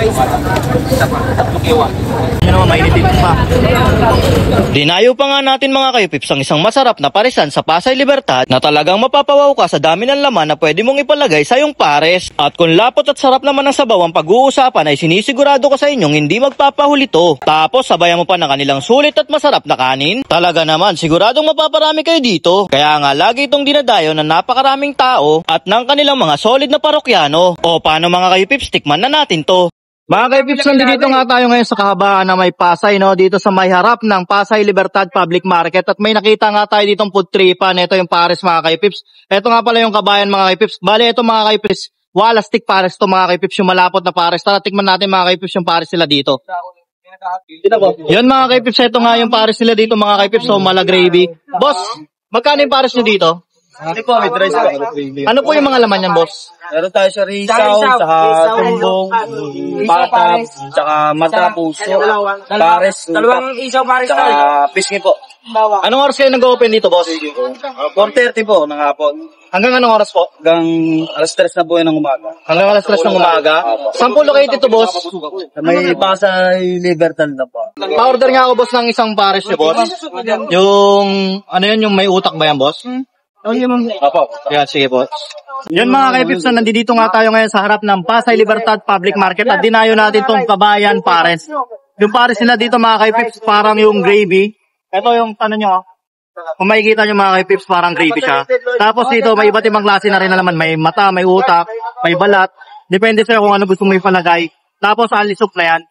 Spice. Tatlong iwan. Yan naman, mainitin pa. Dinayo pa nga natin mga kayupips ang isang masarap na parisan sa Pasay Libertad na talagang mapapawaw ka sa dami ng laman na pwede mong ipalagay sa iyong pares. At kung lapot at sarap naman ng sabaw ang pag-uusapan ay sinisigurado ko sa inyong hindi magpapahuli to. Tapos sabayan mo pa ng kanilang sulit at masarap na kanin. Talaga naman, siguradong mapaparami kayo dito. Kaya nga lagi itong dinadayo ng napakaraming tao at ng kanilang mga solid na parokyano. O paano mga kayupips, tikman na natin to. Mga kayupips, nandito nga tayo ngayon sa kahabaan na may Pasay, no? Dito sa may harap ng Pasay Libertad Public Market. At may nakita nga tayo ditong food tripan. Ito yung pares mga kayupips. Ito nga pala yung kabayan mga kayupips. Bale, ito mga kayupips, wala stick pares to mga kayupips, yung malapot na pares. Tara, tikman natin mga kayupips yung pares sila dito. Yun mga kayupips, ito nga yung pares nila dito mga kayupips. So, mala gravy. Boss, magkano yung pares nyo dito? Hindi po, may rice po. Ano po yung mga laman yan, boss? Meron tayo sa risaw, saka tumbong, patap, saka mata, puso, pares, Dalawang isaw pares saka pisngi po. Anong oras kayo nag-open dito, boss? 4:30 po ng hapon. Hanggang anong oras po? Hanggang alas 3 na po ng umaga. Hanggang alas 3 ng umaga. Saan po located ito, boss? May Pasay Libertad na po. Pa-order nga ako, boss, ng isang pares niyo, boss. Yung, ano yun, yung may utak ba yan, boss? Opo. Yan, sige, boss. Yun mga kayupips, nandito nga tayo ngayon sa harap ng Pasay Libertad Public Market at dinayo natin tong kabayan pares. Yung pares nila dito mga kayupips, parang yung gravy. Ito yung, ano nyo, kung makikita nyo mga kayupips, parang gravy siya. Tapos dito, may iba't ibang klase na rin naman. May mata, may utak, may balat. Depende sa'yo kung ano gusto mo ipalagay. Tapos, alisok na yan.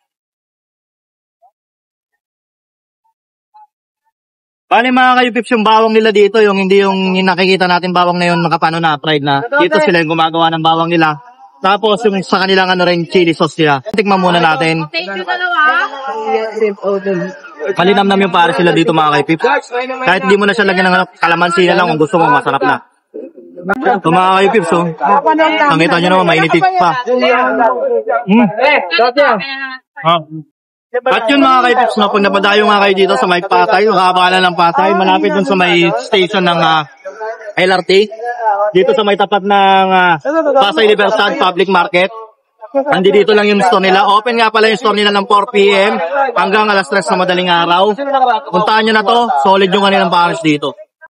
Bale mga kayupips, yung bawang nila dito, yung hindi yung nakikita natin bawang na yun nakapano na, fried na. Dito sila yung gumagawa ng bawang nila. Tapos yung sa kanilang ano rin, chili sauce nila. Tikman muna natin. Thank you dalawa. Malinamnam yung pares sila dito mga kayupips. Kahit hindi mo na siya lagyan ng kalamansi na lang kung gusto mo, masarap na. Ito mga kayupips, oh. Nakita nyo naman, mainitit pa. At yun mga kayupips, no, pag napadayo nga kayo dito sa may Pasay, nakabala ng Pasay, malapit dun sa may station ng LRT, dito sa may tapat ng Pasay Libertad Public Market. Dito lang yung store nila. Open nga pala yung store nila ng 4 PM hanggang alas 3 sa madaling araw. Puntahan nyo na to, solid yung kanilang pares dito.